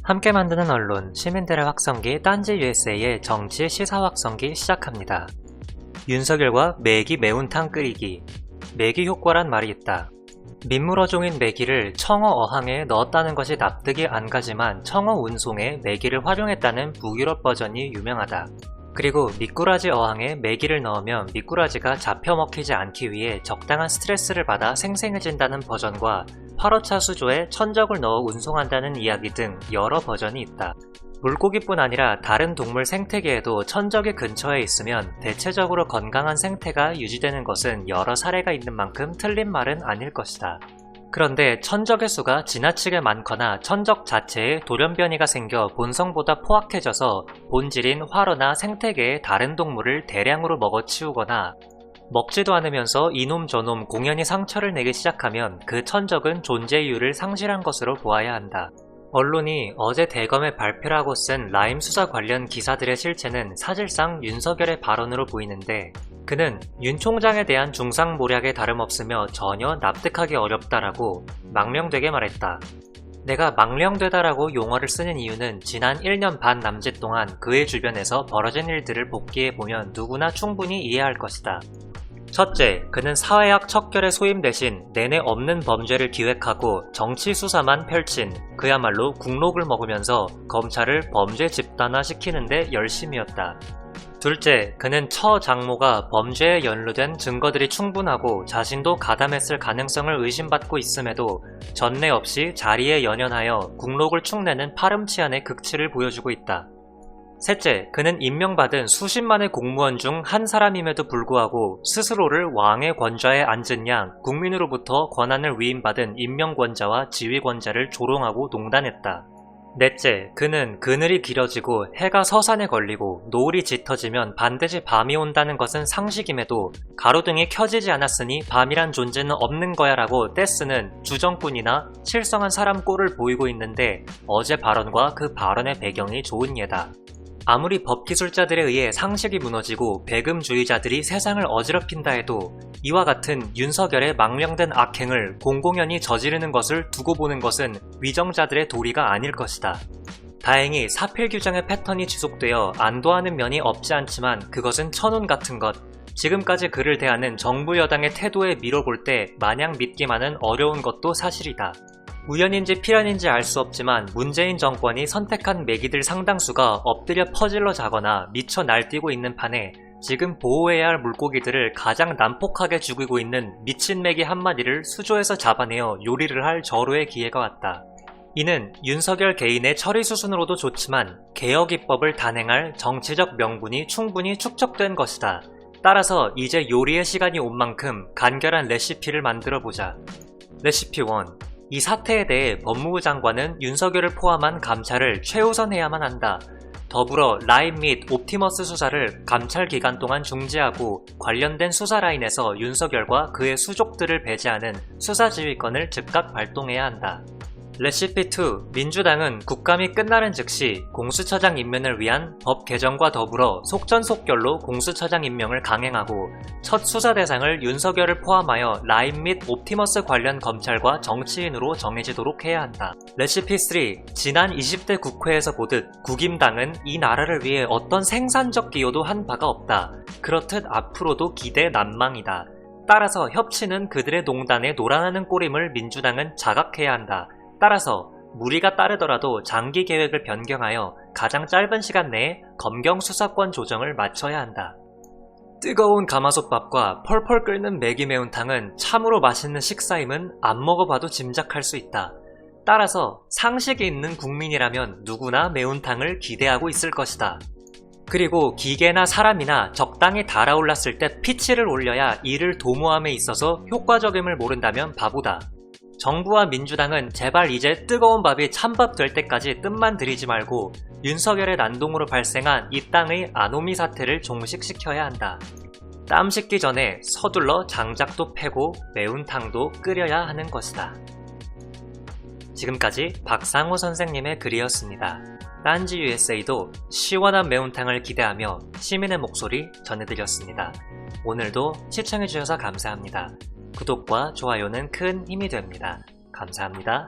함께 만드는 언론, 시민들의 확성기 딴지 USA의 정치 시사 확성기 시작합니다. 윤석열과 매기 매운탕 끓이기. 매기 효과란 말이 있다. 민물어종인 매기를 청어 어항에 넣었다는 것이 납득이 안 가지만 청어 운송에 매기를 활용했다는 북유럽 버전이 유명하다. 그리고 미꾸라지 어항에 매기를 넣으면 미꾸라지가 잡혀 먹히지 않기 위해 적당한 스트레스를 받아 생생해진다는 버전과 8호차 수조에 천적을 넣어 운송한다는 이야기 등 여러 버전이 있다. 물고기뿐 아니라 다른 동물 생태계에도 천적이 근처에 있으면 대체적으로 건강한 생태가 유지되는 것은 여러 사례가 있는 만큼 틀린 말은 아닐 것이다. 그런데 천적의 수가 지나치게 많거나 천적 자체에 돌연변이가 생겨 본성보다 포악해져서 본질인 활어나 생태계의 다른 동물을 대량으로 먹어치우거나 먹지도 않으면서 이놈 저놈 공연히 상처를 내기 시작하면 그 천적은 존재 이유를 상실한 것으로 보아야 한다. 언론이 어제 대검에 발표라고 쓴 라임 수사 관련 기사들의 실체는 사실상 윤석열의 발언으로 보이는데 그는 윤 총장에 대한 중상모략에 다름없으며 전혀 납득하기 어렵다라고 망령되게 말했다. 내가 망령되다라고 용어를 쓰는 이유는 지난 1년 반 남짓 동안 그의 주변에서 벌어진 일들을 복기해보면 누구나 충분히 이해할 것이다. 첫째, 그는 사회학 척결의 소임 대신 내내 없는 범죄를 기획하고 정치 수사만 펼친 그야말로 국록을 먹으면서 검찰을 범죄 집단화시키는 데 열심이었다. 둘째, 그는 처 장모가 범죄에 연루된 증거들이 충분하고 자신도 가담했을 가능성을 의심받고 있음에도 전례 없이 자리에 연연하여 국록을 축내는 파렴치한의 극치를 보여주고 있다. 셋째, 그는 임명받은 수십만의 공무원 중 한 사람임에도 불구하고 스스로를 왕의 권좌에 앉은 양 국민으로부터 권한을 위임받은 임명권자와 지휘권자를 조롱하고 농단했다. 넷째, 그는 그늘이 길어지고 해가 서산에 걸리고 노을이 짙어지면 반드시 밤이 온다는 것은 상식임에도 가로등이 켜지지 않았으니 밤이란 존재는 없는 거야 라고 떼쓰는 주정꾼이나 실성한 사람 꼴을 보이고 있는데 어제 발언과 그 발언의 배경이 좋은 예다. 아무리 법기술자들에 의해 상식이 무너지고 배금주의자들이 세상을 어지럽힌다 해도 이와 같은 윤석열의 망령된 악행을 공공연히 저지르는 것을 두고 보는 것은 위정자들의 도리가 아닐 것이다. 다행히 사필 규정의 패턴이 지속되어 안도하는 면이 없지 않지만 그것은 천운 같은 것. 지금까지 그를 대하는 정부 여당의 태도에 미뤄볼 때 마냥 믿기만은 어려운 것도 사실이다. 우연인지 필연인지 알 수 없지만 문재인 정권이 선택한 매기들 상당수가 엎드려 퍼질러 자거나 미쳐 날뛰고 있는 판에 지금 보호해야 할 물고기들을 가장 난폭하게 죽이고 있는 미친 매기 한마디를 수조에서 잡아내어 요리를 할 절호의 기회가 왔다. 이는 윤석열 개인의 처리 수순으로도 좋지만 개혁 입법을 단행할 정치적 명분이 충분히 축적된 것이다. 따라서 이제 요리의 시간이 온 만큼 간결한 레시피를 만들어보자. 레시피 1. 이 사태에 대해 법무부 장관은 윤석열을 포함한 감찰을 최우선해야만 한다. 더불어 라임 및 옵티머스 수사를 감찰 기간 동안 중지하고 관련된 수사 라인에서 윤석열과 그의 수족들을 배제하는 수사지휘권을 즉각 발동해야 한다. 레시피 2. 민주당은 국감이 끝나는 즉시 공수처장 임명을 위한 법 개정과 더불어 속전속결로 공수처장 임명을 강행하고 첫 수사 대상을 윤석열을 포함하여 라임 및 옵티머스 관련 검찰과 정치인으로 정해지도록 해야 한다. 레시피 3. 지난 20대 국회에서 보듯 국임당은 이 나라를 위해 어떤 생산적 기여도 한 바가 없다. 그렇듯 앞으로도 기대 난망이다. 따라서 협치는 그들의 농단에 놀아나는 꼴임을 민주당은 자각해야 한다. 따라서 무리가 따르더라도 장기 계획을 변경하여 가장 짧은 시간 내에 검경 수사권 조정을 마쳐야 한다. 뜨거운 가마솥밥과 펄펄 끓는 매기 매운탕은 참으로 맛있는 식사임은 안 먹어봐도 짐작할 수 있다. 따라서 상식이 있는 국민이라면 누구나 매운탕을 기대하고 있을 것이다. 그리고 기계나 사람이나 적당히 달아올랐을 때 피치를 올려야 이를 도모함에 있어서 효과적임을 모른다면 바보다. 정부와 민주당은 제발 이제 뜨거운 밥이 찬밥 될 때까지 뜸만 들이지 말고 윤석열의 난동으로 발생한 이 땅의 아노미 사태를 종식시켜야 한다. 땀 식기 전에 서둘러 장작도 패고 매운탕도 끓여야 하는 것이다. 지금까지 박상호 선생님의 글이었습니다. 딴지 USA도 시원한 매운탕을 기대하며 시민의 목소리 전해드렸습니다. 오늘도 시청해주셔서 감사합니다. 구독과 좋아요는 큰 힘이 됩니다. 감사합니다.